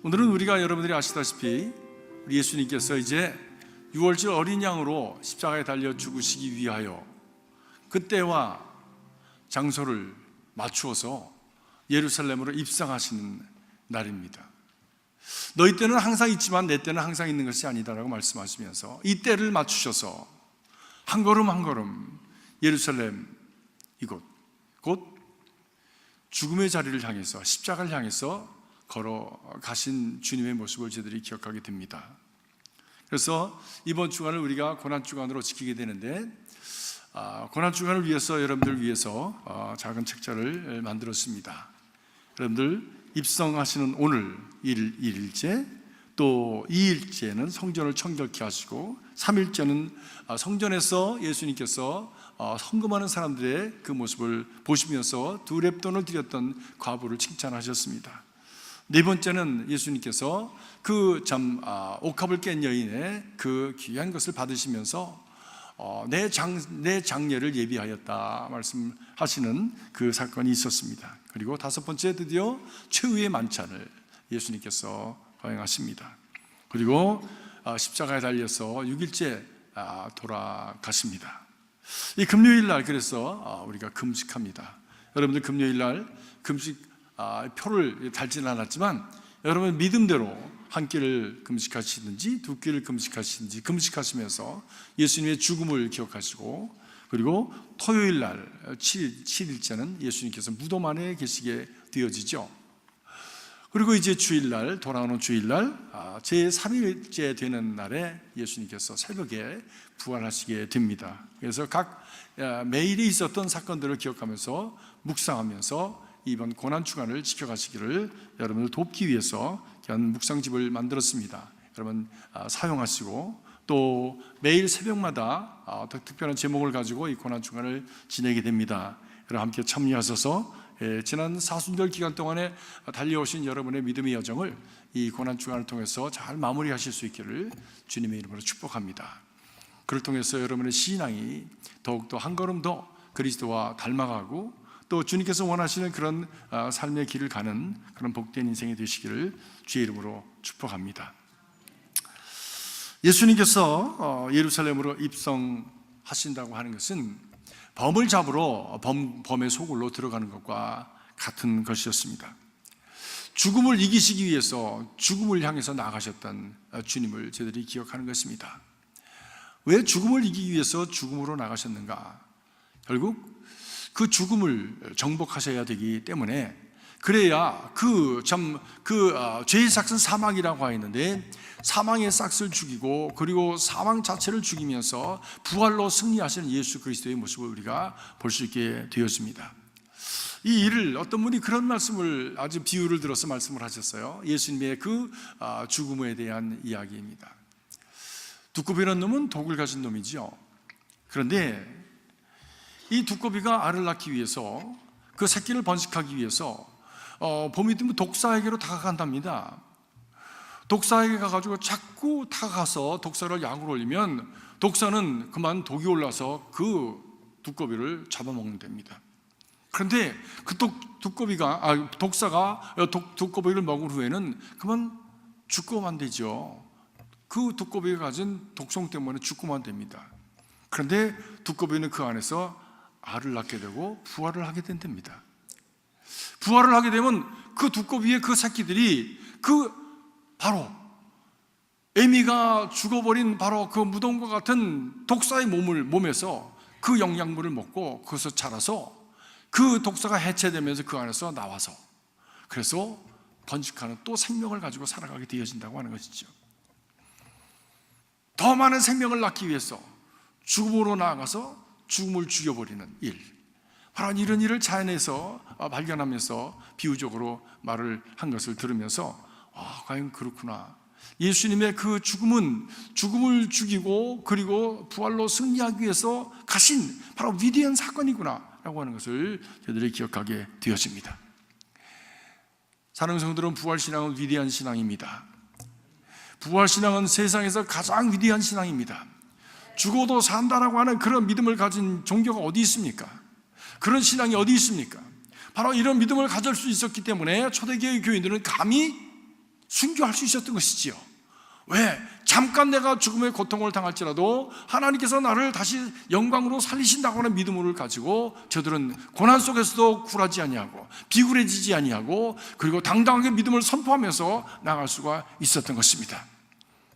오늘은 우리가 여러분들이 아시다시피 우리 예수님께서 이제 6월절 어린 양으로 십자가에 달려 죽으시기 위하여 그때와 장소를 맞추어서 예루살렘으로 입성하시는 날입니다. 너희 때는 항상 있지만 내 때는 항상 있는 것이 아니다라고 말씀하시면서 이 때를 맞추셔서 한 걸음 한 걸음 예루살렘 이곳 곧 죽음의 자리를 향해서 십자가를 향해서 걸어가신 주님의 모습을 저희들이 기억하게 됩니다. 그래서 이번 주간을 우리가 고난주간으로 지키게 되는데 고난주간을 위해서 여러분들 위해서 작은 책자를 만들었습니다. 여러분들 입성하시는 오늘 1일째 또 2일째는 성전을 청결케 하시고 3일째는 성전에서 예수님께서 헌금하는 사람들의 그 모습을 보시면서 두 렙돈을 드렸던 과부를 칭찬하셨습니다. 네 번째는 예수님께서 그 옥합을 깬 여인의 그 귀한 것을 받으시면서 내 장례를 예비하였다 말씀하시는 그 사건이 있었습니다. 그리고 다섯 번째 드디어 최후의 만찬을 예수님께서 거행하십니다. 그리고 십자가에 달려서 6일째 돌아가십니다. 이 금요일 날 그래서 우리가 금식합니다. 여러분들 금요일 날 금식 표를 달지는 않았지만 여러분 믿음대로 한 끼를 금식하시든지 두 끼를 금식하시든지 금식하시면서 예수님의 죽음을 기억하시고 그리고 토요일 날 7일째는 예수님께서 무덤 안에 계시게 되어지죠. 그리고 이제 주일날 돌아오는 주일날 제3일째 되는 날에 예수님께서 새벽에 부활하시게 됩니다. 그래서 각 매일이 있었던 사건들을 기억하면서 묵상하면서 이번 고난주간을 지켜가시기를 여러분을 돕기 위해서 묵상집을 만들었습니다. 여러분 사용하시고 또 매일 새벽마다 특별한 제목을 가지고 이 고난주간을 지내게 됩니다. 여러분 함께 참여하셔서 지난 사순절 기간 동안에 달려오신 여러분의 믿음의 여정을 이 고난주간을 통해서 잘 마무리하실 수 있기를 주님의 이름으로 축복합니다. 그를 통해서 여러분의 신앙이 더욱더 한 걸음 더 그리스도와 닮아가고 또 주님께서 원하시는 그런 삶의 길을 가는 그런 복된 인생이 되시기를 주의 이름으로 축복합니다. 예수님께서 예루살렘으로 입성하신다고 하는 것은 범을 잡으러 범의 소굴로 들어가는 것과 같은 것이었습니다. 죽음을 이기시기 위해서 죽음을 향해서 나가셨던 주님을 저희들이 기억하는 것입니다. 왜 죽음을 이기기 위해서 죽음으로 나가셨는가? 결국 그 죽음을 정복하셔야 되기 때문에 그래야 죄의 삭은 사망이라고 하였는데 사망의 삭을 죽이고 그리고 사망 자체를 죽이면서 부활로 승리하시는 예수 그리스도의 모습을 우리가 볼 수 있게 되었습니다. 이 일을 어떤 분이 그런 말씀을 아주 비유를 들어서 말씀을 하셨어요. 예수님의 그 죽음에 대한 이야기입니다. 두꺼비라는 놈은 독을 가진 놈이죠. 그런데 이 두꺼비가 알을 낳기 위해서 그 새끼를 번식하기 위해서 봄이 되면 독사에게로 다가간답니다. 독사에게 가가지고 자꾸 다가가서 독사를 약으로 올리면 독사는 그만 독이 올라서 그 두꺼비를 잡아먹는 됩니다. 그런데 그 독사가 두꺼비를 먹은 후에는 그만 죽고만 되죠. 그 두꺼비가 가진 독성 때문에 죽고만 됩니다. 그런데 두꺼비는 그 안에서 알을 낳게 되고 부활을 하게 된답니다. 부활을 하게 되면 그 두꺼비의 그 새끼들이 바로 애미가 죽어버린 바로 그 무덤과 같은 독사의 몸에서 그 영양분을 먹고 거기서 자라서 그 독사가 해체되면서 그 안에서 나와서 그래서 번식하는 또 생명을 가지고 살아가게 되어진다고 하는 것이죠. 더 많은 생명을 낳기 위해서 죽음으로 나아가서 죽음을 죽여버리는 일, 바로 이런 일을 자연에서 발견하면서 비유적으로 말을 한 것을 들으면서 과연 그렇구나, 예수님의 그 죽음은 죽음을 죽이고 그리고 부활로 승리하기 위해서 가신 바로 위대한 사건이구나 라고 하는 것을 저희들이 기억하게 되었습니다. 사랑하는 성도들은 부활신앙은 위대한 신앙입니다. 부활신앙은 세상에서 가장 위대한 신앙입니다. 죽어도 산다라고 하는 그런 믿음을 가진 종교가 어디 있습니까? 그런 신앙이 어디 있습니까? 바로 이런 믿음을 가질 수 있었기 때문에 초대교회 교인들은 감히 순교할 수 있었던 것이지요. 왜? 잠깐 내가 죽음의 고통을 당할지라도 하나님께서 나를 다시 영광으로 살리신다고 하는 믿음을 가지고 저들은 고난 속에서도 굴하지 아니하고 비굴해지지 아니하고 그리고 당당하게 믿음을 선포하면서 나갈 수가 있었던 것입니다.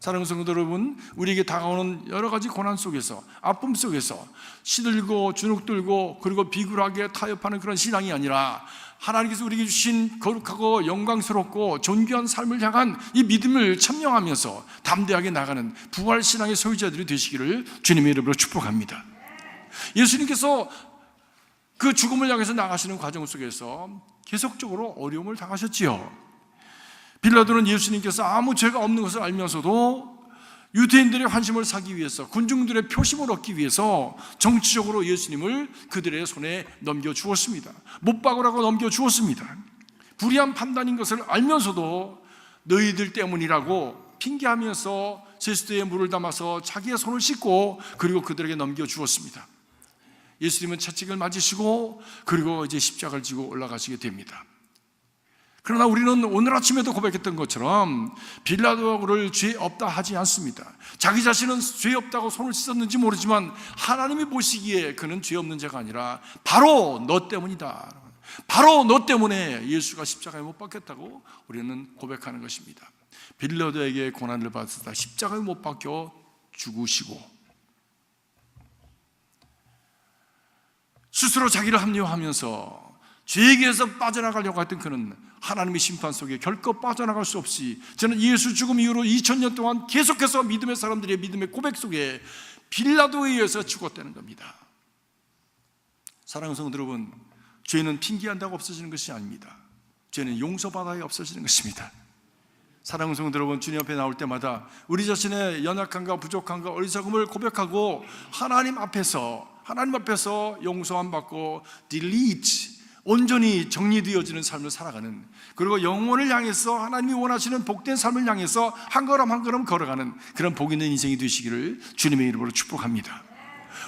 사랑하는 성도 여러분, 우리에게 다가오는 여러 가지 고난 속에서, 아픔 속에서 시들고 주눅들고 그리고 비굴하게 타협하는 그런 신앙이 아니라 하나님께서 우리에게 주신 거룩하고 영광스럽고 존귀한 삶을 향한 이 믿음을 천명하면서 담대하게 나가는 부활 신앙의 소유자들이 되시기를 주님의 이름으로 축복합니다. 예수님께서 그 죽음을 향해서 나가시는 과정 속에서 계속적으로 어려움을 당하셨지요. 빌라도는 예수님께서 아무 죄가 없는 것을 알면서도 유대인들의 환심을 사기 위해서, 군중들의 표심을 얻기 위해서 정치적으로 예수님을 그들의 손에 넘겨주었습니다. 못 박으라고 넘겨주었습니다. 불의한 판단인 것을 알면서도 너희들 때문이라고 핑계하면서 제수대에 물을 담아서 자기의 손을 씻고 그리고 그들에게 넘겨주었습니다. 예수님은 채찍을 맞으시고 그리고 이제 십자가를 지고 올라가시게 됩니다. 그러나 우리는 오늘 아침에도 고백했던 것처럼 빌라도를 죄 없다 하지 않습니다. 자기 자신은 죄 없다고 손을 씻었는지 모르지만 하나님이 보시기에 그는 죄 없는 자가 아니라 바로 너 때문이다, 바로 너 때문에 예수가 십자가에 못 박혔다고 우리는 고백하는 것입니다. 빌라도에게 고난을 받으사 십자가에 못 박혀 죽으시고 스스로 자기를 합리화하면서 죄에게서 빠져나가려고 했던 그는 하나님의 심판 속에 결코 빠져나갈 수 없이, 저는 예수 죽음 이후로 2000년 동안 계속해서 믿음의 사람들의 믿음의 고백 속에 빌라도에 의해서 죽었다는 겁니다. 사랑하는 성도 여러분, 죄는 핑계한다고 없어지는 것이 아닙니다. 죄는 용서받아야 없어지는 것입니다. 사랑하는 성도 여러분, 주님 앞에 나올 때마다 우리 자신의 연약함과 부족함과 어리석음을 고백하고 하나님 앞에서 용서함 받고 delete, 온전히 정리되어지는 삶을 살아가는, 그리고 영혼을 향해서 하나님이 원하시는 복된 삶을 향해서 한 걸음 한 걸음 걸어가는 그런 복 있는 인생이 되시기를 주님의 이름으로 축복합니다.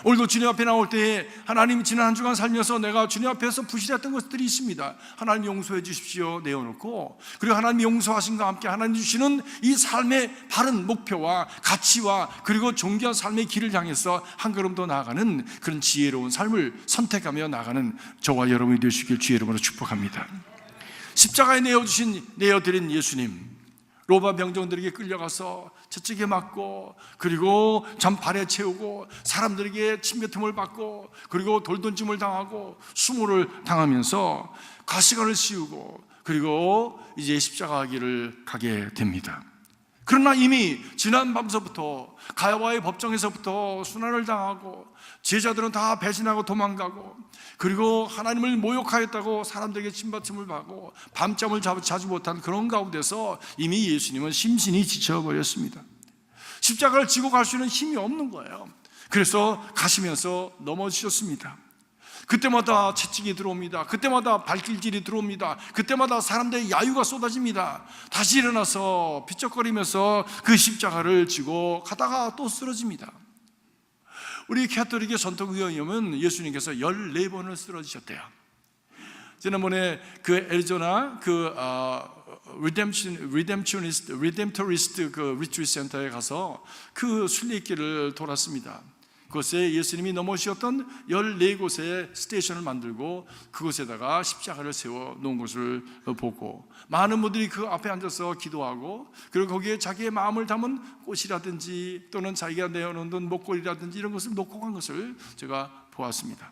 오늘도 주님 앞에 나올 때 하나님, 지난 한 주간 살면서 내가 주님 앞에서 부실했던 것들이 있습니다. 하나님 용서해 주십시오 내어놓고, 그리고 하나님 용서하신과 함께 하나님 주시는 이 삶의 바른 목표와 가치와 그리고 존귀한 삶의 길을 향해서 한 걸음 더 나아가는 그런 지혜로운 삶을 선택하며 나가는 저와 여러분이 되시길 주의 이름으로 축복합니다. 십자가에 내어드린 예수님, 로마 병정들에게 끌려가서 채찍에 맞고 그리고 잔발에 채우고 사람들에게 침뱉음을 받고 그리고 돌던짐을 당하고 수모를 당하면서 가시관을 씌우고 그리고 이제 십자가 길을 가게 됩니다. 그러나 이미 지난 밤서부터 가야바의 법정에서부터 순환을 당하고 제자들은 다 배신하고 도망가고 그리고 하나님을 모욕하였다고 사람들에게 침받침을 받고 밤잠을 자지 못한 그런 가운데서 이미 예수님은 심신이 지쳐버렸습니다. 십자가를 지고 갈 수 있는 힘이 없는 거예요. 그래서 가시면서 넘어지셨습니다. 그때마다 채찍이 들어옵니다. 그때마다 발길질이 들어옵니다. 그때마다 사람들의 야유가 쏟아집니다. 다시 일어나서 비쩍거리면서 그 십자가를 지고 가다가 또 쓰러집니다. 우리 캐톨릭의 전통에 의하면 예수님께서 14번을 쓰러지셨대요. 지난번에 그 애리조나 리뎀토리스트 그 리트리트 센터에 가서 그 순례길을 돌았습니다. 그곳에 예수님이 넘어지셨던 14곳의 스테이션을 만들고 그곳에다가 십자가를 세워 놓은 것을 보고 많은 분들이 그 앞에 앉아서 기도하고 그리고 거기에 자기의 마음을 담은 꽃이라든지 또는 자기가 내어놓은 목걸이라든지 이런 것을 놓고 간 것을 제가 보았습니다.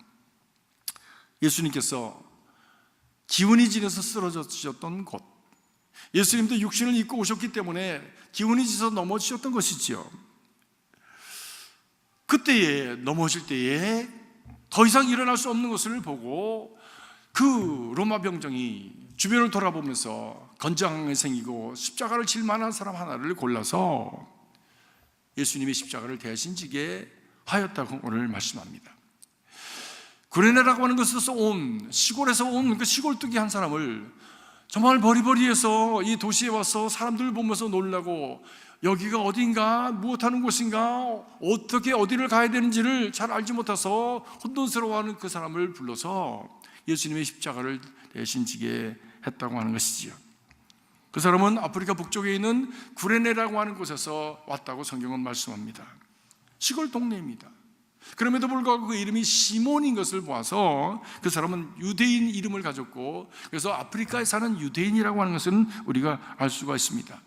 예수님께서 기운이 지려서 쓰러지셨던 곳, 예수님도 육신을 입고 오셨기 때문에 기운이 지서 넘어지셨던 것이지요. 그때에 넘어질 때에 더 이상 일어날 수 없는 것을 보고 그 로마 병정이 주변을 돌아보면서 건장하게 생기고 십자가를 질 만한 사람 하나를 골라서 예수님의 십자가를 대신 지게 하였다고 오늘 말씀합니다. 구레네라고 하는 것에서 시골에서 온 그 시골뜨기 한 사람을 정말 버리버리해서 이 도시에 와서 사람들을 보면서 놀라고 여기가 어딘가 무엇하는 곳인가 어떻게 어디를 가야 되는지를 잘 알지 못해서 혼돈스러워하는 그 사람을 불러서 예수님의 십자가를 대신 지게 했다고 하는 것이지요. 그 사람은 아프리카 북쪽에 있는 구레네라고 하는 곳에서 왔다고 성경은 말씀합니다. 시골 동네입니다. 그럼에도 불구하고 그 이름이 시몬인 것을 보아서 그 사람은 유대인 이름을 가졌고, 그래서 아프리카에 사는 유대인이라고 하는 것은 우리가 알 수가 있습니다.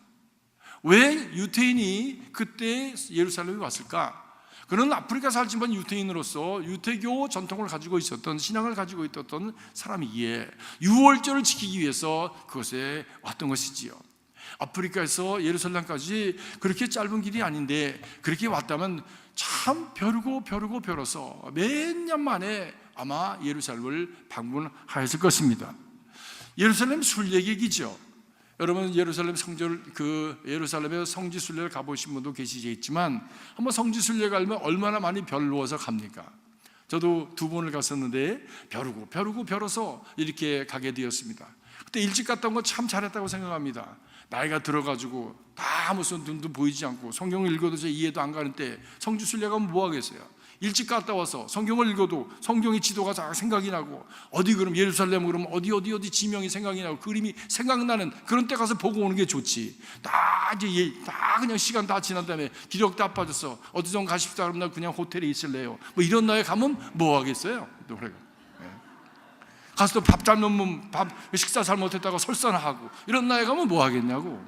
왜 유대인이 그때 예루살렘에 왔을까? 그는 아프리카 살지만 유대인으로서 유대교 전통을 가지고 있었던, 신앙을 가지고 있었던 사람이기에 유월절을 지키기 위해서 그것에 왔던 것이지요. 아프리카에서 예루살렘까지 그렇게 짧은 길이 아닌데 그렇게 왔다면 참 벼르고 몇 년 만에 아마 예루살렘을 방문하였을 것입니다. 예루살렘 순례객이죠. 여러분 예루살렘 예루살렘의 성지 순례를 가보신 분도 계시겠지만, 한번 성지 순례 가면 얼마나 많이 별로워서 갑니까? 저도 2번을 갔었는데 벼르서 이렇게 가게 되었습니다. 그때 일찍 갔다 온 건 참 잘했다고 생각합니다. 나이가 들어가지고 다 무슨 눈도 보이지 않고 성경을 읽어도 제 이해도 안 가는 때 성지 순례 가면 뭐 하겠어요? 일찍 갔다 와서 성경을 읽어도 성경의 지도가 다 생각이 나고, 어디 그럼 예루살렘 그러면 어디 지명이 생각이 나고 그림이 생각나는 그런 때 가서 보고 오는 게 좋지. 다 그냥 시간 다 지난 다음에 기력 다 빠졌어, 어디 좀 가십시다 그러면 나 그냥 호텔에 있을래요, 뭐 이런 나이에 가면 뭐 하겠어요? 노래가 가서 또 밥 잘못 식사 잘못했다가 설사하고 이런 나이에 가면 뭐 하겠냐고.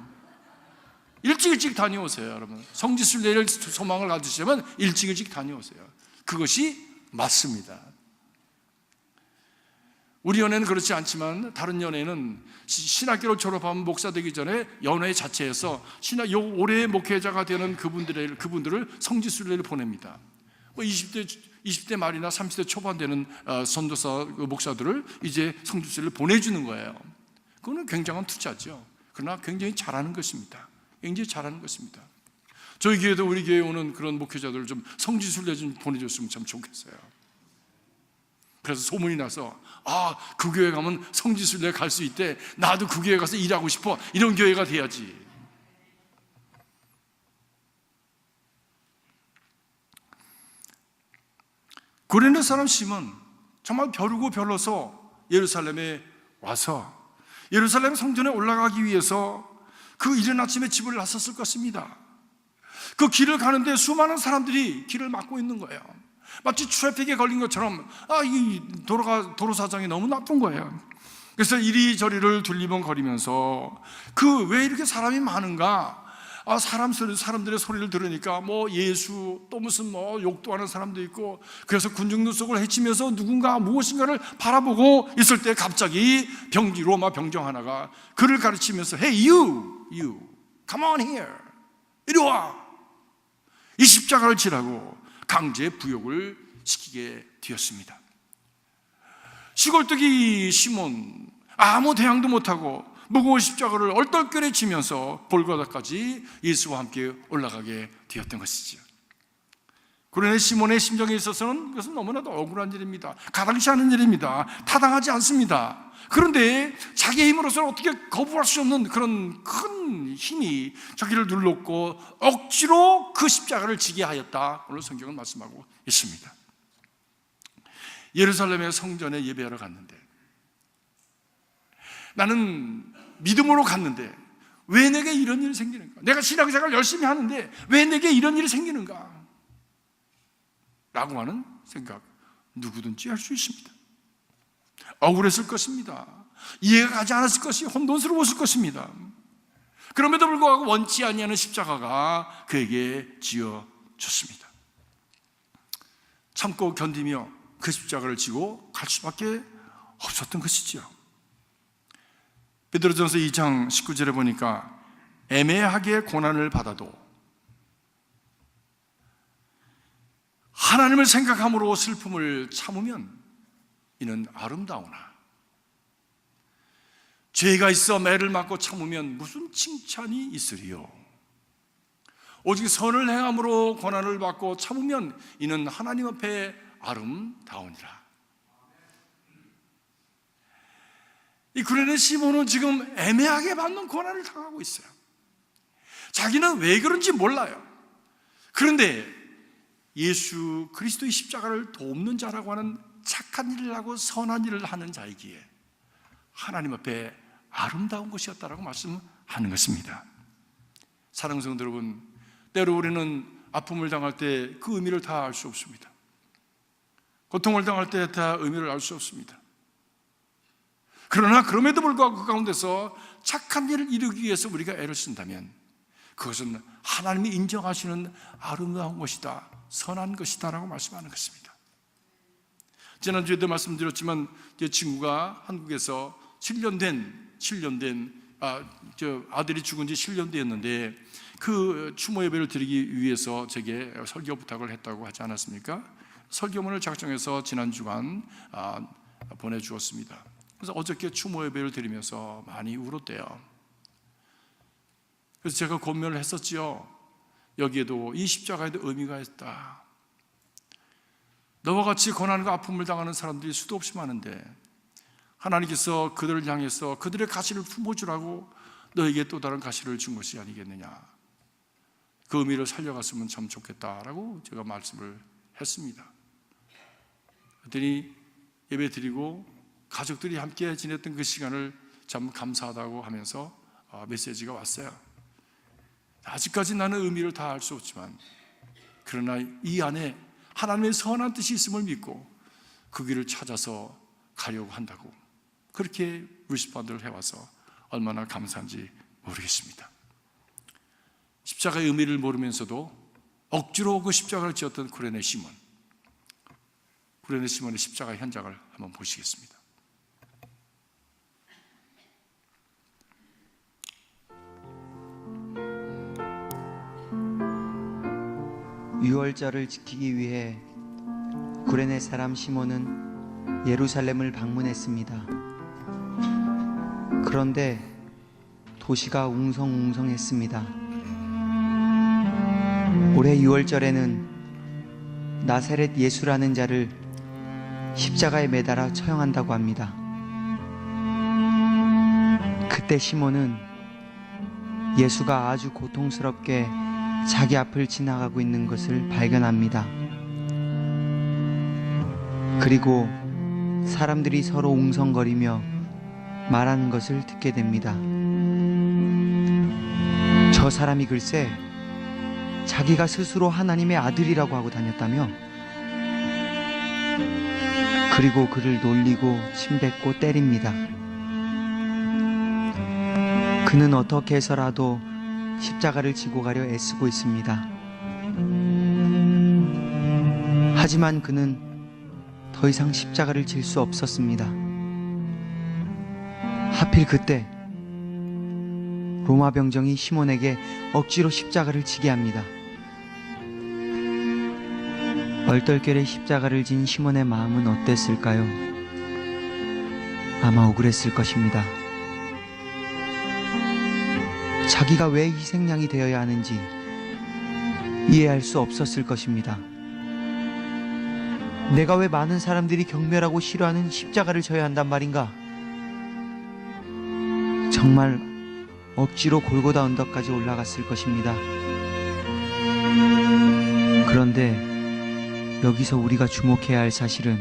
일찍 다녀오세요. 여러분 성지순례를 소망을 가지시면 일찍 다녀오세요. 그것이 맞습니다. 우리 연애는 그렇지 않지만 다른 연애는 신학교를 졸업하면 목사 되기 전에 연회 자체에서 올해의 목회자가 되는 그분들을 성지순례를 보냅니다. 20대 말이나 30대 초반 되는 선도사 목사들을 이제 성지순례를 보내주는 거예요. 그거는 굉장한 투자죠. 그러나 굉장히 잘하는 것입니다. 굉장히 잘하는 것입니다. 저희 교회도 우리 교회에 오는 그런 목회자들을 좀 성지순례 좀 보내줬으면 참 좋겠어요. 그래서 소문이 나서 그 교회 가면 성지순례 갈 수 있대, 나도 그 교회 가서 일하고 싶어, 이런 교회가 돼야지. 구레네 사람 시몬 정말 별로서 예루살렘에 와서 예루살렘 성전에 올라가기 위해서 그 이른 아침에 집을 나섰을 것입니다. 그 길을 가는데 수많은 사람들이 길을 막고 있는 거예요. 마치 트래픽에 걸린 것처럼 이 도로 사정이 너무 나쁜 거예요. 그래서 이리저리를 둘리번거리면서 왜 이렇게 사람이 많은가? 사람들의 소리를 들으니까 예수 또 무슨 욕도 하는 사람도 있고, 그래서 군중들 속을 헤치면서 누군가 무엇인가를 바라보고 있을 때 갑자기 로마 병정 하나가 그를 가르치면서 Hey you, come on here, 이리 와, 이 십자가를 지라고 강제 부역을 시키게 되었습니다. 시골뜨기 시몬 아무 대항도 못하고 무거운 십자가를 얼떨결에 지면서 골고다까지 예수와 함께 올라가게 되었던 것이죠. 그러나 시몬의 심정에 있어서는 그것은 너무나도 억울한 일입니다. 가당치 않은 일입니다. 타당하지 않습니다. 그런데 자기의 힘으로서는 어떻게 거부할 수 없는 그런 큰 힘이 자기를 눌렀고 억지로 그 십자가를 지게 하였다, 오늘 성경은 말씀하고 있습니다. 예루살렘의 성전에 예배하러 갔는데, 나는 믿음으로 갔는데 왜 내게 이런 일이 생기는가? 내가 신앙생활 열심히 하는데 왜 내게 이런 일이 생기는가? 라고 하는 생각 누구든지 할 수 있습니다. 억울했을 것입니다. 이해가 가지 않았을 것이 혼돈스러웠을 것입니다. 그럼에도 불구하고 원치 아니하는 십자가가 그에게 지어졌습니다. 참고 견디며 그 십자가를 지고 갈 수밖에 없었던 것이지요. 베드로전서 2장 19절에 보니까 애매하게 고난을 받아도 하나님을 생각함으로 슬픔을 참으면 이는 아름다우나 죄가 있어 매를 맞고 참으면 무슨 칭찬이 있으리요. 오직 선을 행함으로 고난을 받고 참으면 이는 하나님 앞에 아름다우니라. 이 구레네 시몬은 지금 애매하게 받는 고난을 당하고 있어요. 자기는 왜 그런지 몰라요. 그런데 예수 그리스도의 십자가를 돕는 자라고 하는 착한 일을 하고 선한 일을 하는 자이기에 하나님 앞에 아름다운 것이었다라고 말씀하고 하는 것입니다. 사랑하는 성도 여러분, 때로 우리는 아픔을 당할 때 그 의미를 다 알 수 없습니다. 고통을 당할 때 다 의미를 알 수 없습니다. 그러나 그럼에도 불구하고 그 가운데서 착한 일을 이루기 위해서 우리가 애를 쓴다면 그것은 하나님이 인정하시는 아름다운 것이다, 선한 것이다 라고 말씀하는 것입니다. 지난주에도 말씀드렸지만 제 친구가 한국에서 7년 된 아들이 죽은 지 7년 되었는데 그 추모 예배를 드리기 위해서 제게 설교 부탁을 했다고 하지 않았습니까? 설교문을 작성해서 지난 주간 보내주었습니다. 그래서 어저께 추모 예배를 드리면서 많이 울었대요. 그래서 제가 권면을 했었지요. 여기에도 이 십자가에도 의미가 있다. 너와 같이 고난과 아픔을 당하는 사람들이 수도 없이 많은데 하나님께서 그들을 향해서 그들의 가시를 품어주라고 너에게 또 다른 가시를 준 것이 아니겠느냐. 그 의미를 살려갔으면 참 좋겠다라고 제가 말씀을 했습니다. 그랬더니 예배 드리고 가족들이 함께 지냈던 그 시간을 참 감사하다고 하면서 메시지가 왔어요. 아직까지 나는 의미를 다 알 수 없지만 그러나 이 안에 하나님의 선한 뜻이 있음을 믿고 그 길을 찾아서 가려고 한다고 그렇게 리스폰드를 해와서 얼마나 감사한지 모르겠습니다. 십자가의 의미를 모르면서도 억지로 그 십자가를 지었던 구레네 시몬의 십자가 현장을 한번 보시겠습니다. 유월절을 지키기 위해 구레네 사람 시몬은 예루살렘을 방문했습니다. 그런데 도시가 웅성웅성했습니다. 올해 유월절에는 나사렛 예수라는 자를 십자가에 매달아 처형한다고 합니다. 그때 시몬은 예수가 아주 고통스럽게 자기 앞을 지나가고 있는 것을 발견합니다. 그리고 사람들이 서로 웅성거리며 말하는 것을 듣게 됩니다. 저 사람이 글쎄 자기가 스스로 하나님의 아들이라고 하고 다녔다며, 그리고 그를 놀리고 침뱉고 때립니다. 그는 어떻게 해서라도 십자가를 지고 가려 애쓰고 있습니다. 하지만 그는 더 이상 십자가를 질 수 없었습니다. 하필 그때 로마 병정이 시몬에게 억지로 십자가를 지게 합니다. 얼떨결에 십자가를 진 시몬의 마음은 어땠을까요? 아마 억울했을 것입니다. 자기가 왜 희생양이 되어야 하는지 이해할 수 없었을 것입니다. 내가 왜 많은 사람들이 경멸하고 싫어하는 십자가를 져야 한단 말인가? 정말 억지로 골고다 언덕까지 올라갔을 것입니다. 그런데 여기서 우리가 주목해야 할 사실은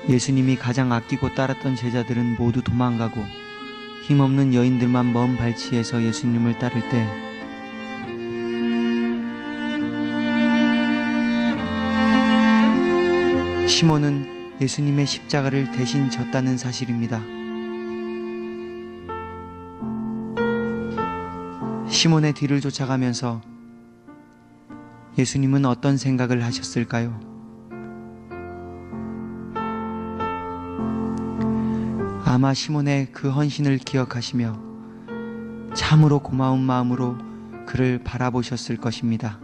예수님이 가장 아끼고 따랐던 제자들은 모두 도망가고 힘없는 여인들만 먼 발치에서 예수님을 따를 때 시몬은 예수님의 십자가를 대신 졌다는 사실입니다. 시몬의 뒤를 쫓아가면서 예수님은 어떤 생각을 하셨을까요? 아마 시몬의 그 헌신을 기억하시며 참으로 고마운 마음으로 그를 바라보셨을 것입니다.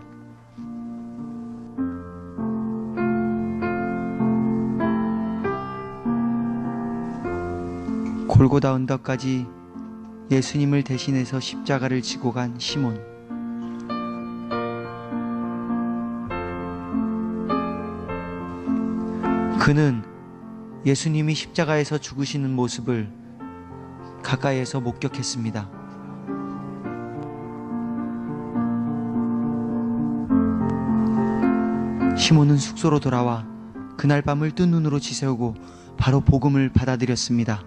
골고다 언덕까지 예수님을 대신해서 십자가를 지고 간 시몬. 그는 예수님이 십자가에서 죽으시는 모습을 가까이에서 목격했습니다. 시몬은 숙소로 돌아와 그날 밤을 뜬 눈으로 지새우고 바로 복음을 받아들였습니다.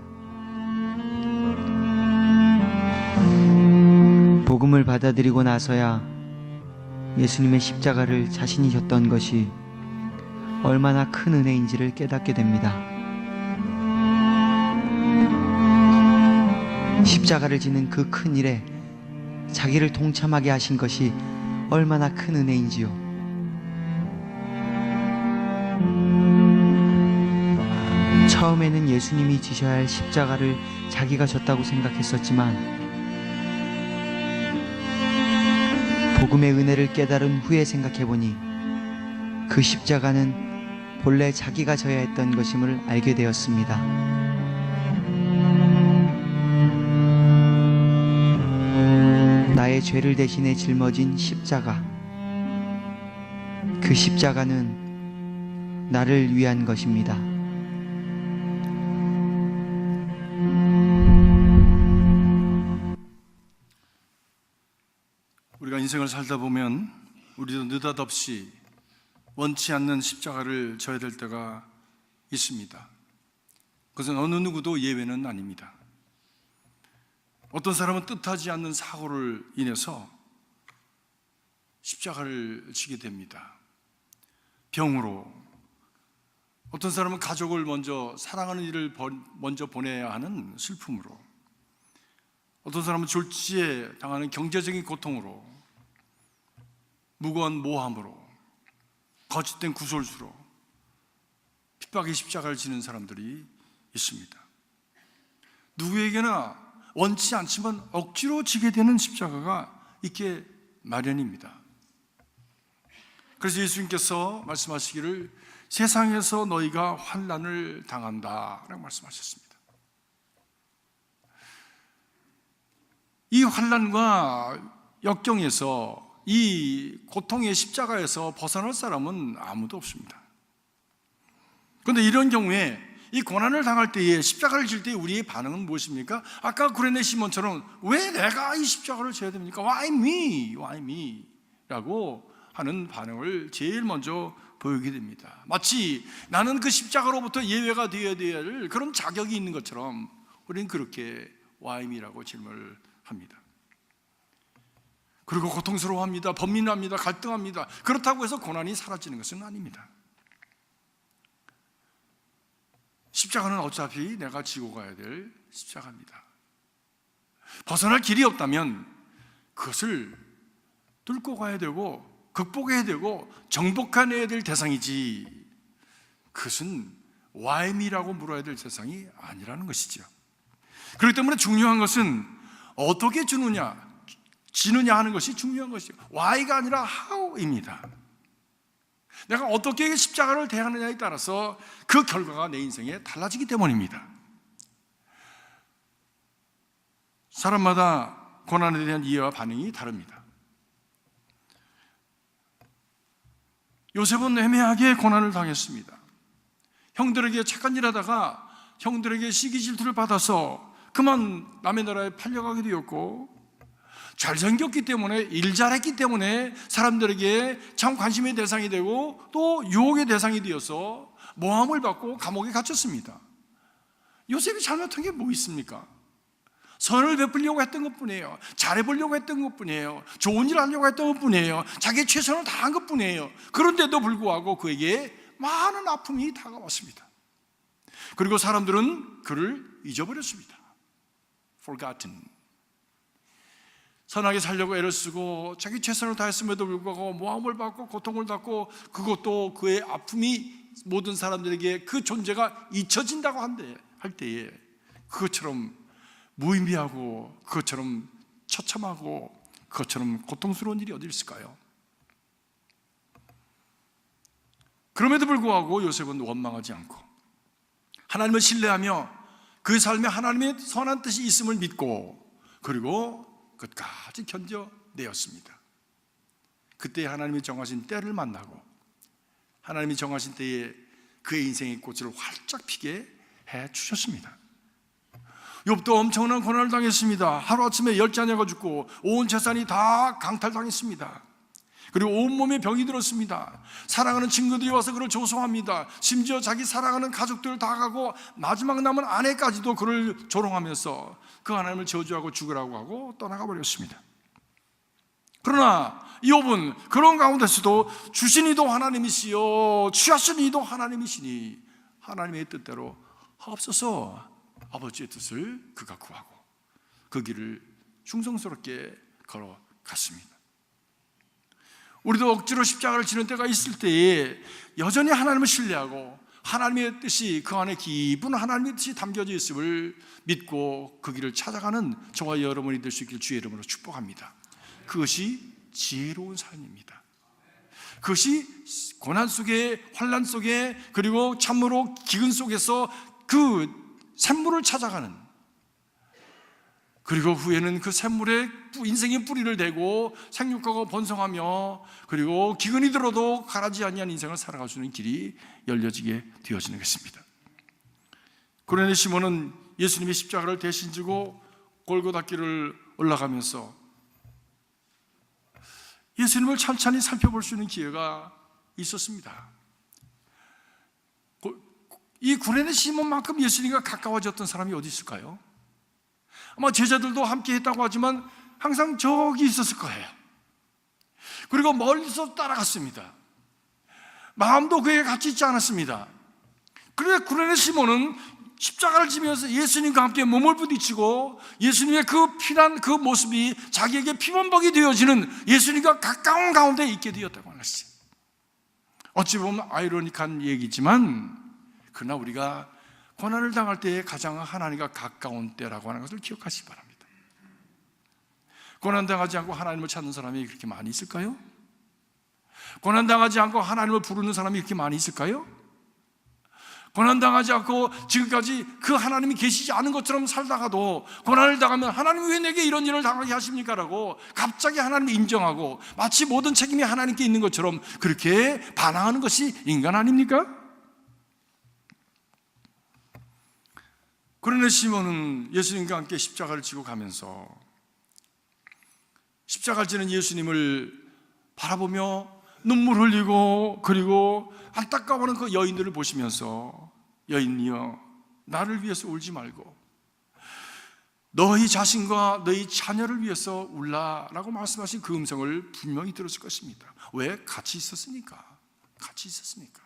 복음을 받아들이고 나서야 예수님의 십자가를 자신이 졌던 것이 얼마나 큰 은혜인지를 깨닫게 됩니다. 십자가를 지는 그 큰 일에 자기를 동참하게 하신 것이 얼마나 큰 은혜인지요. 처음에는 예수님이 지셔야 할 십자가를 자기가 졌다고 생각했었지만 복음의 은혜를 깨달은 후에 생각해보니 그 십자가는 본래 자기가 져야 했던 것임을 알게 되었습니다. 나의 죄를 대신해 짊어진 십자가, 그 십자가는 나를 위한 것입니다. 우리가 인생을 살다 보면 우리도 느닷없이 원치 않는 십자가를 져야 될 때가 있습니다. 그것은 어느 누구도 예외는 아닙니다. 어떤 사람은 뜻하지 않는 사고를 인해서 십자가를 지게 됩니다. 병으로, 어떤 사람은 가족을 먼저, 사랑하는 이를 먼저 보내야 하는 슬픔으로, 어떤 사람은 졸지에 당하는 경제적인 고통으로, 무거운 모함으로, 거짓된 구설수로 핍박의 십자가를 지는 사람들이 있습니다. 누구에게나 원치 않지만 억지로 지게 되는 십자가가 있게 마련입니다. 그래서 예수님께서 말씀하시기를 세상에서 너희가 환난을 당한다 라고 말씀하셨습니다. 이 환난과 역경에서, 이 고통의 십자가에서 벗어날 사람은 아무도 없습니다. 그런데 이런 경우에, 이 고난을 당할 때에, 십자가를 질 때 우리의 반응은 무엇입니까? 아까 구레네 시몬처럼 왜 내가 이 십자가를 져야 됩니까? Why me? Why me? 라고 하는 반응을 제일 먼저 보이게 됩니다. 마치 나는 그 십자가로부터 예외가 되어야 될 그런 자격이 있는 것처럼 우리는 그렇게 Why me라고 질문을 합니다. 그리고 고통스러워합니다. 번민합니다. 갈등합니다. 그렇다고 해서 고난이 사라지는 것은 아닙니다. 십자가는 어차피 내가 지고 가야 될 십자가입니다. 벗어날 길이 없다면 그것을 뚫고 가야 되고 극복해야 되고 정복해내야 될 대상이지, 그것은 why me라고 물어야 될 대상이 아니라는 것이죠. 그렇기 때문에 중요한 것은 어떻게 지느냐 하는 것이 중요한 것이죠. why가 아니라 how입니다. 내가 어떻게 십자가를 대하느냐에 따라서 그 결과가 내 인생에 달라지기 때문입니다. 사람마다 고난에 대한 이해와 반응이 다릅니다. 요셉은 애매하게 고난을 당했습니다. 형들에게 착한 일 하다가 형들에게 시기 질투를 받아서 그만 남의 나라에 팔려가게 되었고, 잘생겼기 때문에, 일 잘했기 때문에 사람들에게 참 관심의 대상이 되고 또 유혹의 대상이 되어서 모함을 받고 감옥에 갇혔습니다. 요셉이 잘못한 게 뭐 있습니까? 선을 베풀려고 했던 것뿐이에요. 잘해보려고 했던 것뿐이에요. 좋은 일 하려고 했던 것뿐이에요. 자기의 최선을 다한 것뿐이에요. 그런데도 불구하고 그에게 많은 아픔이 다가왔습니다. 그리고 사람들은 그를 잊어버렸습니다. Forgotten. 선하게 살려고 애를 쓰고 자기 최선을 다했음에도 불구하고 모함을 받고 고통을 받고, 그것도 그의 아픔이 모든 사람들에게 그 존재가 잊혀진다고 할 때에 그것처럼 무의미하고, 그것처럼 처참하고, 그것처럼 고통스러운 일이 어디 있을까요? 그럼에도 불구하고 요셉은 원망하지 않고 하나님을 신뢰하며 그 삶에 하나님의 선한 뜻이 있음을 믿고, 그리고 끝까지 견뎌내었습니다. 그때 하나님이 정하신 때를 만나고 하나님이 정하신 때에 그의 인생의 꽃을 활짝 피게 해주셨습니다. 욥도 엄청난 고난을 당했습니다. 하루아침에 10자녀가 죽고 온 재산이 다 강탈당했습니다. 그리고 온몸에 병이 들었습니다. 사랑하는 친구들이 와서 그를 조소합니다. 심지어 자기 사랑하는 가족들 다 가고 마지막 남은 아내까지도 그를 조롱하면서 그 하나님을 저주하고 죽으라고 하고 떠나가 버렸습니다. 그러나 욥은 그런 가운데서도 주신 이도 하나님이시요 취하신 이도 하나님이시니 하나님의 뜻대로 하옵소서 아버지의 뜻을 그가 구하고 그 길을 충성스럽게 걸어갔습니다. 우리도 억지로 십자가를 지는 때가 있을 때에 여전히 하나님을 신뢰하고 하나님의 뜻이 그 안에 깊은 하나님의 뜻이 담겨져 있음을 믿고 그 길을 찾아가는 저와 여러분이 될 수 있기를 주의 이름으로 축복합니다. 그것이 지혜로운 삶입니다. 그것이 고난 속에, 환난 속에, 그리고 참으로 기근 속에서 그 샘물을 찾아가는, 그리고 후에는 그 샘물에 인생의 뿌리를 대고 생육하고 번성하며 그리고 기근이 들어도 가라지 아니한 인생을 살아갈 수 있는 길이 열려지게 되어지는 것입니다. 고레네 시몬은 예수님의 십자가를 대신 지고 골고다 길을 올라가면서 예수님을 찬찬히 살펴볼 수 있는 기회가 있었습니다. 이 구레네 시몬만큼 예수님과 가까워졌던 사람이 어디 있을까요? 아마 제자들도 함께 했다고 하지만 항상 저기 있었을 거예요. 그리고 멀리서 따라갔습니다. 마음도 그에게 같이 있지 않았습니다. 그런데 구레네 시몬은 십자가를 지면서 예수님과 함께 몸을 부딪히고 예수님의 그 피난 그 모습이 자기에게 피범벅이 되어지는 예수님과 가까운 가운데 있게 되었다고 하는 것이죠. 어찌 보면 아이러니한 얘기지만 그러나 우리가 고난을 당할 때에 가장 하나님과 가까운 때라고 하는 것을 기억하시기 바랍니다. 고난당하지 않고 하나님을 찾는 사람이 그렇게 많이 있을까요? 고난당하지 않고 하나님을 부르는 사람이 그렇게 많이 있을까요? 고난당하지 않고 지금까지 그 하나님이 계시지 않은 것처럼 살다가도 고난을 당하면 하나님이 왜 내게 이런 일을 당하게 하십니까? 라고 갑자기 하나님을 인정하고 마치 모든 책임이 하나님께 있는 것처럼 그렇게 반항하는 것이 인간 아닙니까? 그러나 시몬은 예수님과 함께 십자가를 지고 가면서 십자가를 지는 예수님을 바라보며 눈물 흘리고 그리고 안타까워하는 그 여인들을 보시면서 여인이여 나를 위해서 울지 말고 너희 자신과 너희 자녀를 위해서 울라라고 말씀하신 그 음성을 분명히 들었을 것입니다. 왜? 같이 있었으니까. 같이 있었으니까.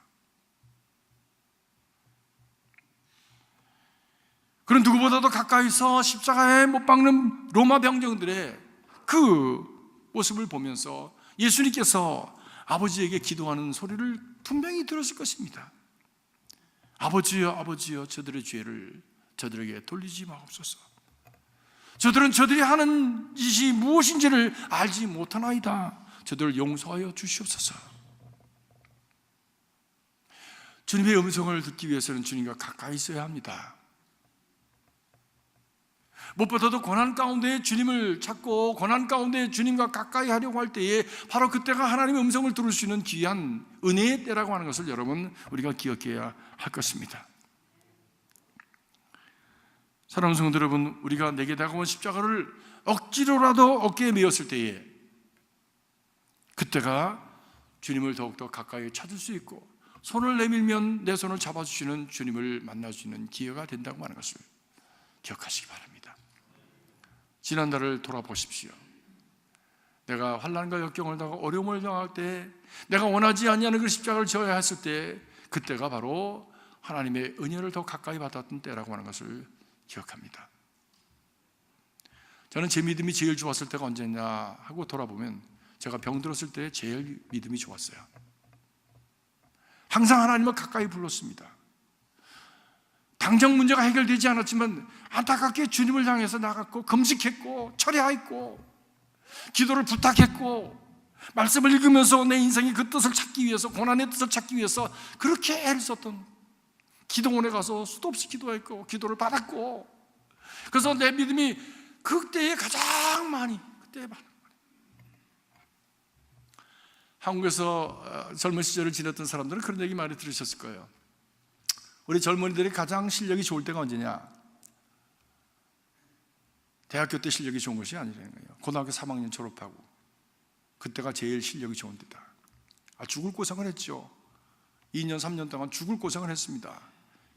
그런 누구보다도 가까이서 십자가에 못 박는 로마 병정들의 그 모습을 보면서 예수님께서 아버지에게 기도하는 소리를 분명히 들었을 것입니다. 아버지여 아버지여 저들의 죄를 저들에게 돌리지 마옵소서. 저들은 저들이 하는 짓이 무엇인지를 알지 못하나이다. 저들을 용서하여 주시옵소서. 주님의 음성을 듣기 위해서는 주님과 가까이 있어야 합니다. 무엇보다도 고난 가운데 주님을 찾고 고난 가운데 주님과 가까이 하려고 할 때에 바로 그때가 하나님의 음성을 들을 수 있는 귀한 은혜의 때라고 하는 것을 여러분 우리가 기억해야 할 것입니다. 사랑하는 성도 여러분, 우리가 내게 다가온 십자가를 억지로라도 어깨에 메었을 때에 그때가 주님을 더욱더 가까이 찾을 수 있고 손을 내밀면 내 손을 잡아주시는 주님을 만날 수 있는 기회가 된다고 하는 것을 기억하시기 바랍니다. 지난달을 돌아보십시오. 내가 환난과 역경을 당하고 어려움을 당할 때 내가 원하지 아니하는 그 십자가를 져야 했을 때 그때가 바로 하나님의 은혜를 더 가까이 받았던 때라고 하는 것을 기억합니다. 저는 제 믿음이 제일 좋았을 때가 언제냐 하고 돌아보면 제가 병들었을 때 제일 믿음이 좋았어요. 항상 하나님을 가까이 불렀습니다. 당장 문제가 해결되지 않았지만 안타깝게 주님을 향해서 나갔고 금식했고 철야했고 기도를 부탁했고 말씀을 읽으면서 내 인생의 그 뜻을 찾기 위해서 고난의 뜻을 찾기 위해서 그렇게 애를 썼던 기도원에 가서 수도 없이 기도했고 기도를 받았고 그래서 내 믿음이 그때에 가장 많이 한국에서 젊은 시절을 지냈던 사람들은 그런 얘기 많이 들으셨을 거예요. 우리 젊은이들이 가장 실력이 좋을 때가 언제냐? 대학교 때 실력이 좋은 것이 아니라는 거예요. 고등학교 3학년 졸업하고 그때가 제일 실력이 좋은 때다. 죽을 고생을 했죠. 2년 3년 동안 죽을 고생을 했습니다.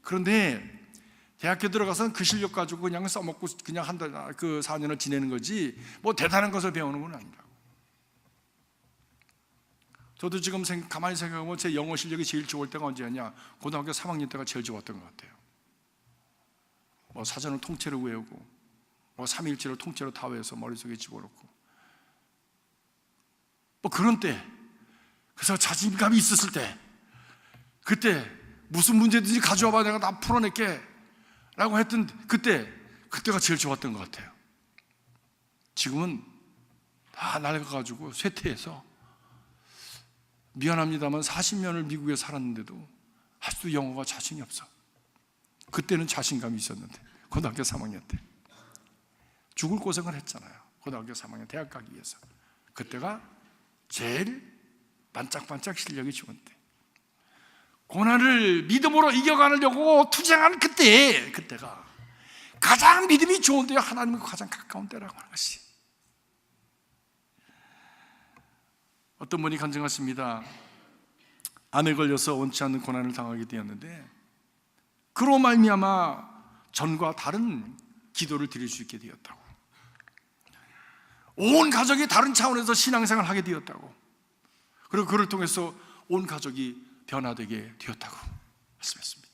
그런데 대학교 들어가서는 그 실력 가지고 그냥 써먹고 그냥 한 달 그 4년을 지내는 거지 뭐 대단한 것을 배우는 건 아니라고. 저도 지금 가만히 생각하면 제 영어 실력이 제일 좋을 때가 언제였냐? 고등학교 3학년 때가 제일 좋았던 것 같아요. 뭐 사전을 통째로 외우고 뭐 3일째를 통째로 다 외워서 머릿속에 집어넣고 뭐 그런 때, 그래서 자신감이 있었을 때, 그때 무슨 문제든지 가져와봐 내가 다 풀어낼게 라고 했던 그때가 제일 좋았던 것 같아요. 지금은 다 낡아가지고 쇠퇴해서, 미안합니다만 40년을 미국에 살았는데도 아직도 영어가 자신이 없어. 그때는 자신감이 있었는데, 고등학교 3학년 때 죽을 고생을 했잖아요. 고등학교 3학년 대학 가기 위해서. 그때가 제일 반짝반짝 실력이 좋은 때, 고난을 믿음으로 이겨가려고 투쟁하는 그때가 가장 믿음이 좋은 때요, 하나님과 가장 가까운 때라고 하는 것이. 어떤 분이 간증하십니다. 암에 걸려서 원치 않는 고난을 당하게 되었는데 그로 말미암아 전과 다른 기도를 드릴 수 있게 되었다고, 온 가족이 다른 차원에서 신앙생활을 하게 되었다고, 그리고 그를 통해서 온 가족이 변화되게 되었다고 말씀했습니다.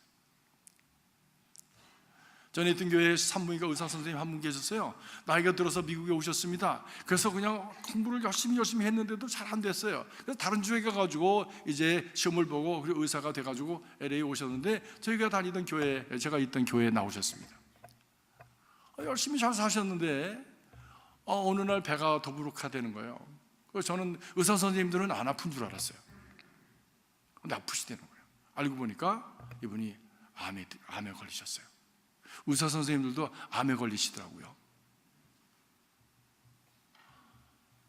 전에 있던 교회에 산부인과 의사 선생님 한 분 계셨어요. 나이가 들어서 미국에 오셨습니다. 그래서 그냥 공부를 열심히 했는데도 잘 안 됐어요. 그래서 다른 주에 가가지고 이제 시험을 보고 그리고 의사가 돼가지고 LA 오셨는데, 저희가 다니던 교회, 제가 있던 교회에 나오셨습니다. 열심히 잘 사셨는데 어느 날 배가 더부룩하다는 거예요. 그래서 저는 의사 선생님들은 안 아픈 줄 알았어요. 근데 아프시다는 거예요. 알고 보니까 이분이 암에 걸리셨어요. 의사 선생님들도 암에 걸리시더라고요.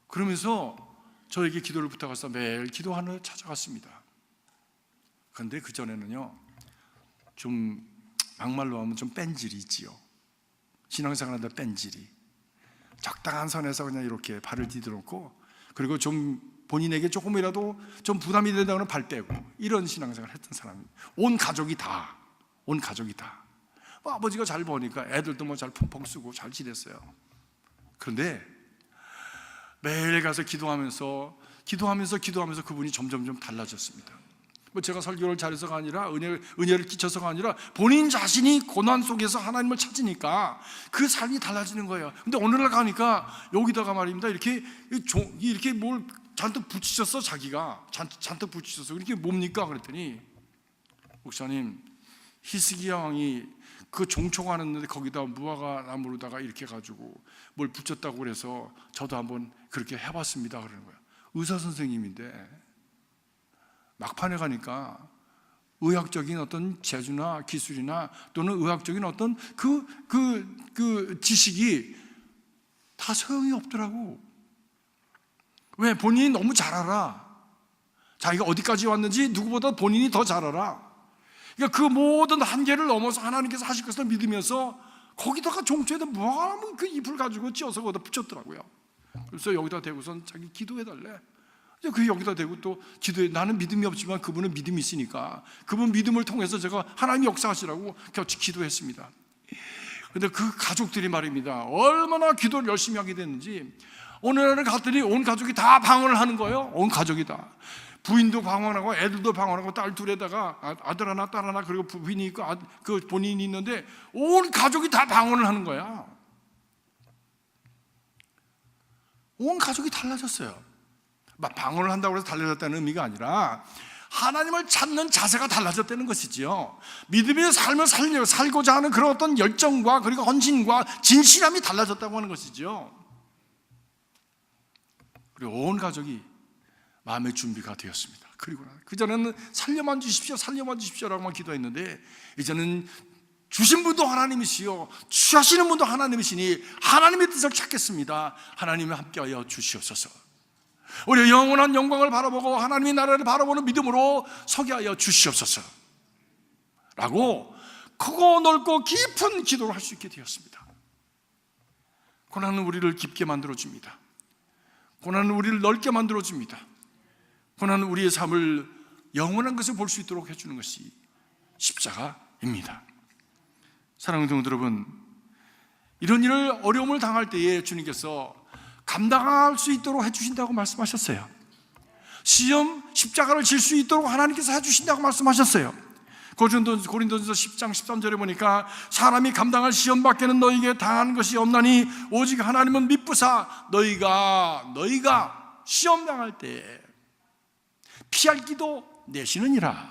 그러면서 저에게 기도를 부탁해서 매일 기도하러 찾아갔습니다. 그런데 그전에는요, 좀 막말로 하면 좀 뺀질이 있지요. 신앙생활하는데 뺀질이, 적당한 선에서 그냥 이렇게 발을 디뎌놓고, 그리고 좀 본인에게 조금이라도 좀 부담이 된다고는 발 빼고, 이런 신앙생활을 했던 사람입니다. 온 가족이 다 아버지가 잘 보니까 애들도 뭐 잘 펑펑 쓰고 잘 지냈어요. 그런데 매일 가서 기도하면서 그분이 점점 달라졌습니다. 뭐 제가 설교를 잘해서가 아니라 은혜를 끼쳐서가 아니라 본인 자신이 고난 속에서 하나님을 찾으니까 그 삶이 달라지는 거예요. 근데 어느 날 가니까 여기다가 말입니다, 이렇게 뭘 잔뜩 붙이셨어. 자기가 잔뜩 붙이셨어. 이게 뭡니까? 그랬더니, 목사님, 히스기야 왕이 그 종초가는데 거기다 무화과 나무로다가 이렇게 가지고 뭘 붙였다고 그래서 저도 한번 그렇게 해봤습니다 그러는 거예요. 의사 선생님인데 막판에 가니까 의학적인 어떤 재주나 기술이나 또는 의학적인 어떤 그 지식이 다 소용이 없더라고. 왜? 본인이 너무 잘 알아. 자기가 어디까지 왔는지 누구보다 본인이 더 잘 알아. 그러니까 그 모든 한계를 넘어서 하나님께서 하실 것을 믿으면서 거기다가 종초에다 무화과 그 잎을 가지고 찧어서 거기다 붙였더라고요. 그래서 여기다 대고선 자기 기도해달래. 그 여기다 대고 또 기도해. 나는 믿음이 없지만 그분은 믿음이 있으니까 그분 믿음을 통해서 제가 하나님이 역사하시라고 같이 기도했습니다. 그런데 그 가족들이 말입니다, 얼마나 기도를 열심히 하게 됐는지 어느 날을 갔더니 온 가족이 다 방언을 하는 거예요. 온 가족이 다. 부인도 방언하고 애들도 방언하고 딸 둘에다가 아들 하나 딸 하나 그리고 부인이 있고 그 본인이 있는데 온 가족이 다 방언을 하는 거야. 온 가족이 달라졌어요. 방언을 한다고 해서 달라졌다는 의미가 아니라 하나님을 찾는 자세가 달라졌다는 것이지요. 믿음의 삶을 살고자 하는 그런 어떤 열정과 그리고 헌신과 진실함이 달라졌다고 하는 것이죠. 그리고 온 가족이 마음의 준비가 되었습니다. 그리고 그전에는 살려만 주십시오라고만 기도했는데 이제는 주신 분도 하나님이시요 취하시는 분도 하나님이시니 하나님의 뜻을 찾겠습니다. 하나님이 함께하여 주시옵소서. 우리 영원한 영광을 바라보고 하나님의 나라를 바라보는 믿음으로 서게 하여 주시옵소서 라고 크고 넓고 깊은 기도를 할 수 있게 되었습니다. 고난은 우리를 깊게 만들어줍니다. 고난은 우리를 넓게 만들어줍니다. 고난은 우리의 삶을 영원한 것을 볼 수 있도록 해주는 것이 십자가입니다. 사랑하는 성도 여러분, 이런 일을 어려움을 당할 때에 주님께서 감당할 수 있도록 해주신다고 말씀하셨어요. 시험 십자가를 질 수 있도록 하나님께서 해주신다고 말씀하셨어요. 고린도전서 10장 13절에 보니까 사람이 감당할 시험 밖에는 너희에게 당한 것이 없나니 오직 하나님은 미쁘사 너희가 시험 당할 때 피할 기도 내시느니라,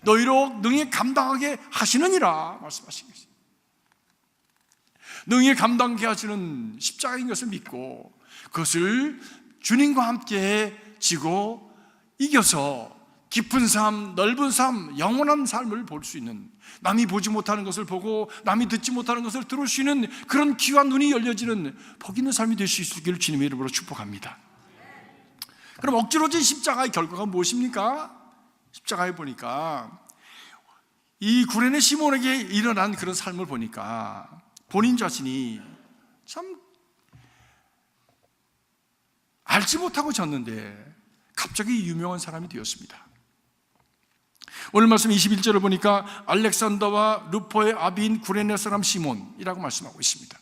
너희로 능히 감당하게 하시느니라 말씀하신 것입니다. 능히 감당하게 하시는 십자가인 것을 믿고 그것을 주님과 함께 지고 이겨서 깊은 삶, 넓은 삶, 영원한 삶을 볼 수 있는, 남이 보지 못하는 것을 보고 남이 듣지 못하는 것을 들을 수 있는 그런 귀한 눈이 열려지는 복 있는 삶이 될 수 있기를 주님의 이름으로 축복합니다. 그럼 억지로 진 십자가의 결과가 무엇입니까? 십자가에 보니까 이 구레네 시몬에게 일어난 그런 삶을 보니까 본인 자신이 참 알지 못하고 졌는데 갑자기 유명한 사람이 되었습니다. 오늘 말씀 21절을 보니까 알렉산더와 루포의 아비인 구레네 사람 시몬이라고 말씀하고 있습니다.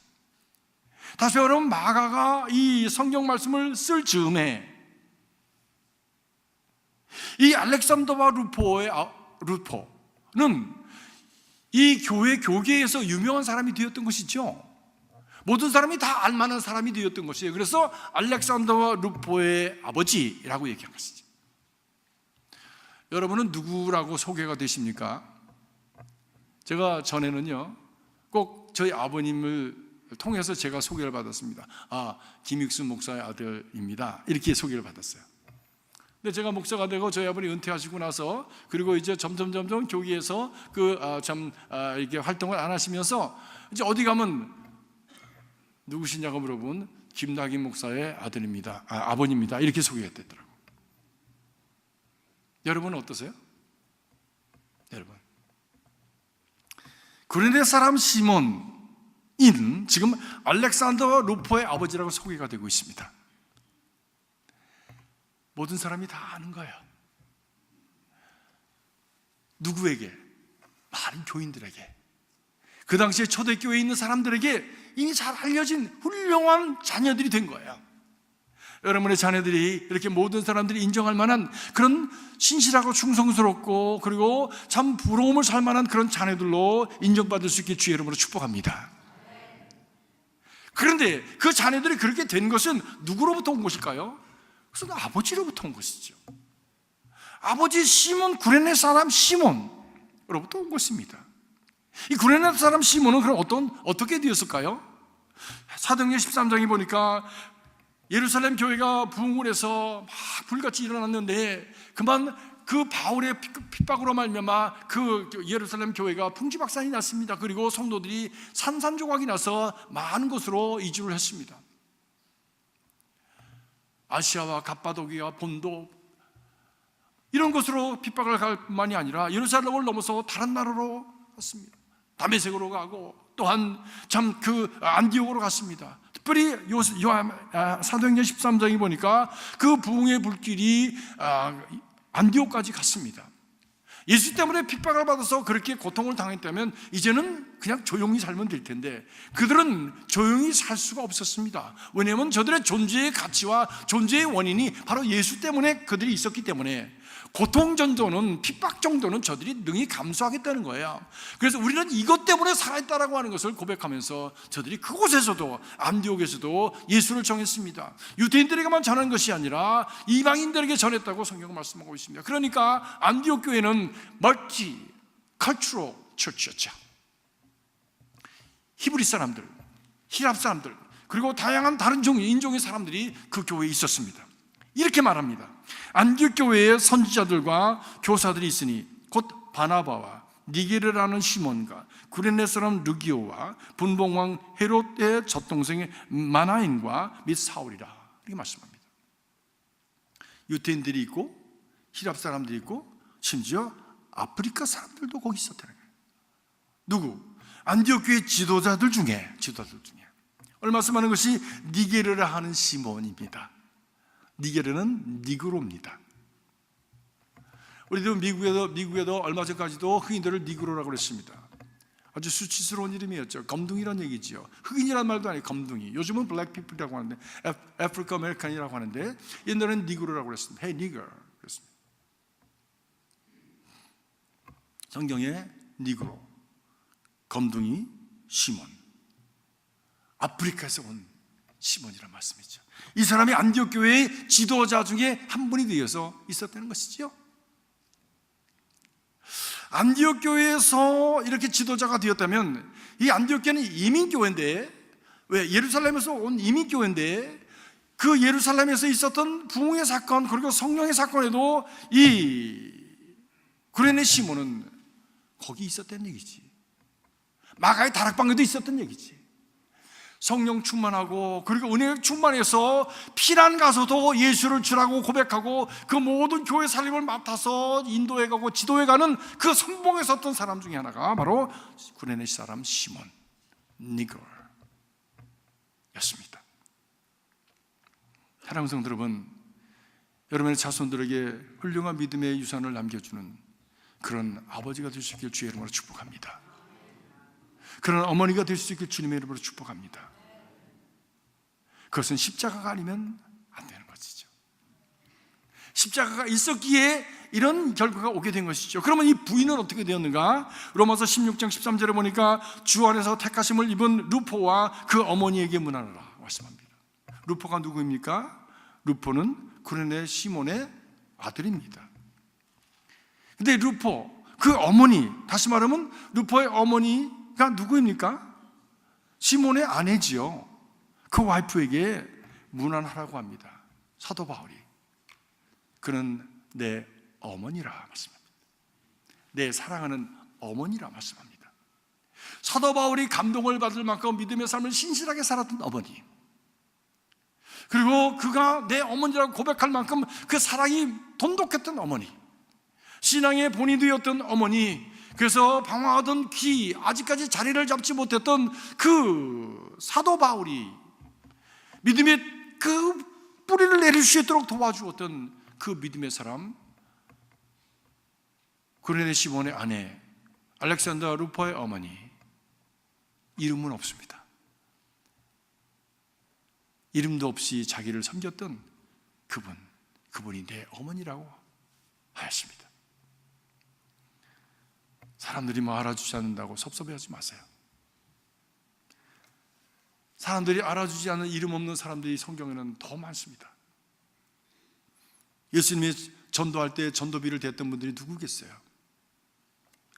다시 여러분, 마가가 이 성경 말씀을 쓸 즈음에 이 알렉산더와 루포는 이 교계에서 유명한 사람이 되었던 것이죠. 모든 사람이 다 알만한 사람이 되었던 것이에요. 그래서 알렉산더와 루포의 아버지라고 얘기한 것이죠. 여러분은 누구라고 소개가 되십니까? 제가 전에는요, 꼭 저희 아버님을 통해서 제가 소개를 받았습니다. 김익순 목사의 아들입니다, 이렇게 소개를 받았어요. 근데 제가 목사가 되고 저희 아버님 은퇴하시고 나서, 그리고 이제 점점 교회에서 이렇게 활동을 안 하시면서 이제 어디 가면 누구시냐고 물어보면 김낙인 목사의 아들입니다, 아버님입니다, 이렇게 소개가 됐더라고요. 여러분은 어떠세요? 여러분, 구레네 사람 시몬인 지금 알렉산더와 루포의 아버지라고 소개가 되고 있습니다. 모든 사람이 다 아는 거예요. 누구에게? 많은 교인들에게, 그 당시에 초대교회에 있는 사람들에게 이미 잘 알려진 훌륭한 자녀들이 된 거예요. 여러분의 자녀들이 이렇게 모든 사람들이 인정할 만한 그런 신실하고 충성스럽고 그리고 참 부러움을 살 만한 그런 자녀들로 인정받을 수 있게 주의 이름으로 축복합니다. 그런데 그 자녀들이 그렇게 된 것은 누구로부터 온 것일까요? 그것은 아버지로부터 온 것이죠. 아버지 시몬, 구레네 사람 시몬으로부터 온 것입니다. 이 구레네 사람 시몬은 그럼 어떻게 되었을까요? 사도행전 13장에 보니까 예루살렘 교회가 부흥을 해서 막 불같이 일어났는데 그만 그 바울의 핍박으로 말미암아 그 예루살렘 교회가 풍지박산이 났습니다. 그리고 성도들이 산산조각이 나서 많은 곳으로 이주를 했습니다. 아시아와 갑바도기와 본도 이런 곳으로 핍박을 갈 뿐만이 아니라 예루살렘을 넘어서 다른 나라로 갔습니다. 다메섹으로 가고 또한 참 안디옥으로 갔습니다. 특별히 사도행전 13장에 보니까 그 부흥의 불길이 안디옥까지 갔습니다. 예수 때문에 핍박을 받아서 그렇게 고통을 당했다면 이제는 그냥 조용히 살면 될 텐데 그들은 조용히 살 수가 없었습니다. 왜냐하면 저들의 존재의 가치와 존재의 원인이 바로 예수 때문에 그들이 있었기 때문에 고통 정도는, 핍박 정도는 저들이 능히 감수하겠다는 거예요. 그래서 우리는 이것 때문에 살아있다라고 하는 것을 고백하면서 저들이 그곳에서도, 안디옥에서도 예수를 정했습니다. 유대인들에게만 전한 것이 아니라 이방인들에게 전했다고 성경은 말씀하고 있습니다. 그러니까 안디옥 교회는 멀티 컬처럴 처치였죠. 히브리 사람들, 히랍 사람들, 그리고 다양한 다른 인종의 사람들이 그 교회에 있었습니다. 이렇게 말합니다. 안디옥 교회에 선지자들과 교사들이 있으니 곧 바나바와 니게르라는 시몬과 구레네 사람 르기오와 분봉왕 헤롯의 젖동생 마나인과 및 사울이라, 이렇게 말씀합니다. 유대인들이 있고 히랍 사람들이 있고 심지어 아프리카 사람들도 거기 있었다는 거예요. 누구? 안디옥 교회 지도자들 중에 오늘 말씀하는 것이 니게르라 하는 시몬입니다. 니게르는 니그로입니다. 우리도 미국에도 얼마 전까지도 흑인들을 니그로라고 그랬습니다. 아주 수치스러운 이름이었죠. 검둥이란 얘기지요. 흑인이란 말도 아니에요. 검둥이. 요즘은 블랙 피플이라고 하는데, 아프리카 아메리칸이라고 하는데 옛날에는 니그로라고 그랬습니다. Hey nigger 그랬습니다. 성경에 니그로, 검둥이, 시몬, 아프리카에서 온 시몬이란 말씀이죠. 이 사람이 안디옥 교회의 지도자 중에 한 분이 되어서 있었다는 것이죠. 안디옥 교회에서 이렇게 지도자가 되었다면, 이 안디옥 교회는 이민교회인데, 왜? 예루살렘에서 온 이민교회인데, 그 예루살렘에서 있었던 부흥의 사건 그리고 성령의 사건에도 이 구레네 시몬은 거기 있었다는 얘기지. 마가의 다락방에도 있었던 얘기지. 성령 충만하고 그리고 은혜 충만해서 피난 가서도 예수를 주라고 고백하고 그 모든 교회 살림을 맡아서 인도해가고 지도해가는 그 성봉에 섰던 사람 중에 하나가 바로 구레네 사람 시몬 니거였습니다. 사랑하는 성도 여러분, 여러분의 자손들에게 훌륭한 믿음의 유산을 남겨주는 그런 아버지가 될 수 있길 주의 이름으로 축복합니다. 그런 어머니가 될 수 있길 주님의 이름으로 축복합니다. 그것은 십자가가 아니면 안 되는 것이죠. 십자가가 있었기에 이런 결과가 오게 된 것이죠. 그러면 이 부인은 어떻게 되었는가? 로마서 16장 13절에 보니까 주 안에서 택하심을 입은 루포와 그 어머니에게 문하노라 말씀합니다. 루포가 누구입니까? 루포는 구레네 시몬의 아들입니다. 근데 루포, 그 어머니, 다시 말하면 루포의 어머니가 누구입니까? 시몬의 아내지요. 그 와이프에게 문안하라고 합니다. 사도 바울이. 그는 내 어머니라 말씀합니다. 내 사랑하는 어머니라 말씀합니다. 사도 바울이 감동을 받을 만큼 믿음의 삶을 신실하게 살았던 어머니, 그리고 그가 내 어머니라고 고백할 만큼 그 사랑이 돈독했던 어머니, 신앙의 본이 되었던 어머니, 그래서 방황하던 기, 아직까지 자리를 잡지 못했던 그 사도 바울이 믿음의 그 뿌리를 내릴 수 있도록 도와주었던 그 믿음의 사람, 구레네 시몬의 아내 알렉산더 루포의 어머니, 이름은 없습니다. 이름도 없이 자기를 섬겼던 그분이 내 어머니라고 하였습니다. 사람들이 뭐 알아주지 않는다고 섭섭해하지 마세요. 사람들이 알아주지 않는 이름 없는 사람들이 성경에는 더 많습니다. 예수님이 전도할 때 전도비를 댔던 분들이 누구겠어요?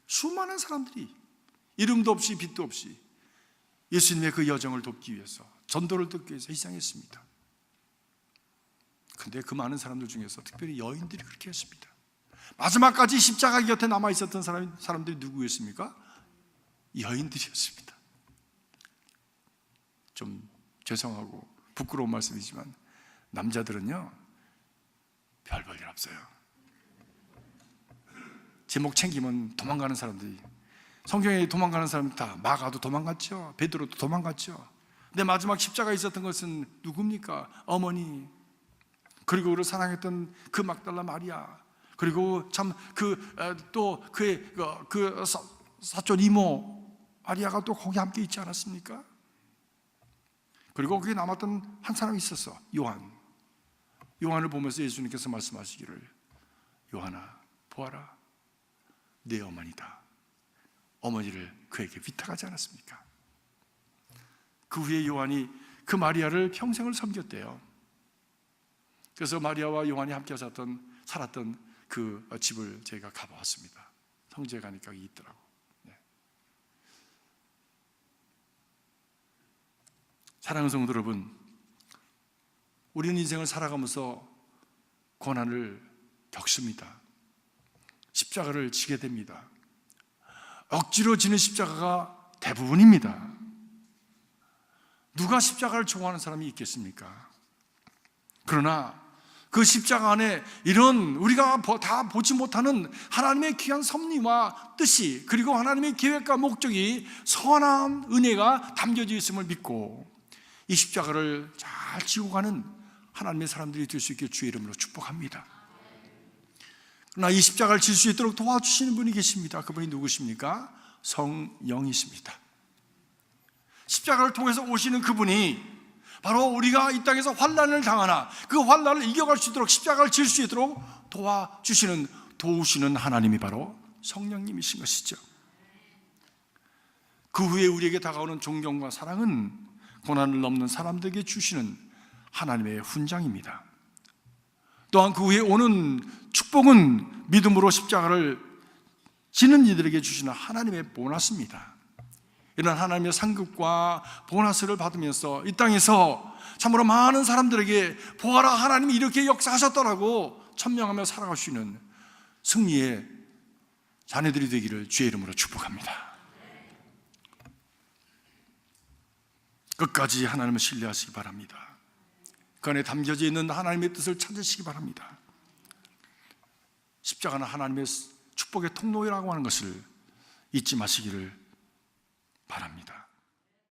수많은 사람들이 이름도 없이 빛도 없이 예수님의 그 여정을 돕기 위해서, 전도를 돕기 위해서 희생했습니다. 그런데 그 많은 사람들 중에서 특별히 여인들이 그렇게 했습니다. 마지막까지 십자가 곁에 남아있었던 사람들이 누구였습니까? 여인들이었습니다. 좀 죄송하고 부끄러운 말씀이지만 남자들은요 별 볼 일 없어요. 제목 챙기면 도망가는 사람들이, 성경에 도망가는 사람이 다 마가도 도망갔죠. 베드로도 도망갔죠. 근데 마지막 십자가에 있었던 것은 누굽니까? 어머니, 그리고 그를 사랑했던 그 막달라 마리아, 그리고 참 또 그의 그 사촌 이모 마리아가 또 거기 함께 있지 않았습니까? 그리고 거기에 남았던 한 사람이 있었어. 요한을 보면서 예수님께서 말씀하시기를, 요한아 보아라, 내 어머니다. 어머니를 그에게 위탁하지 않았습니까? 그 후에 요한이 그 마리아를 평생을 섬겼대요. 그래서 마리아와 요한이 함께 살았던 그 집을 제가 가보았습니다. 성지에 가니까 있더라고. 네. 사랑하는 성도 여러분, 우리는 인생을 살아가면서 고난을 겪습니다. 십자가를 지게 됩니다. 억지로 지는 십자가가 대부분입니다. 누가 십자가를 좋아하는 사람이 있겠습니까? 그러나 그 십자가 안에 이런 우리가 다 보지 못하는 하나님의 귀한 섭리와 뜻이, 그리고 하나님의 계획과 목적이, 선한 은혜가 담겨져 있음을 믿고 이 십자가를 잘 지고 가는 하나님의 사람들이 될 수 있게 주의 이름으로 축복합니다. 그러나 이 십자가를 질 수 있도록 도와주시는 분이 계십니다. 그분이 누구십니까? 성령이십니다. 십자가를 통해서 오시는 그분이 바로 우리가 이 땅에서 환난을 당하나 그 환난을 이겨갈 수 있도록 십자가를 질 수 있도록 도우시는 하나님이 바로 성령님이신 것이죠. 그 후에 우리에게 다가오는 존경과 사랑은 고난을 넘는 사람들에게 주시는 하나님의 훈장입니다. 또한 그 후에 오는 축복은 믿음으로 십자가를 지는 이들에게 주시는 하나님의 보너스입니다. 이런 하나님의 상급과 보너스를 받으면서 이 땅에서 참으로 많은 사람들에게 보아라, 하나님이 이렇게 역사하셨더라고 천명하며 살아갈 수 있는 승리의 자녀들이 되기를 주의 이름으로 축복합니다. 끝까지 하나님을 신뢰하시기 바랍니다. 그 안에 담겨져 있는 하나님의 뜻을 찾으시기 바랍니다. 십자가는 하나님의 축복의 통로라고 하는 것을 잊지 마시기를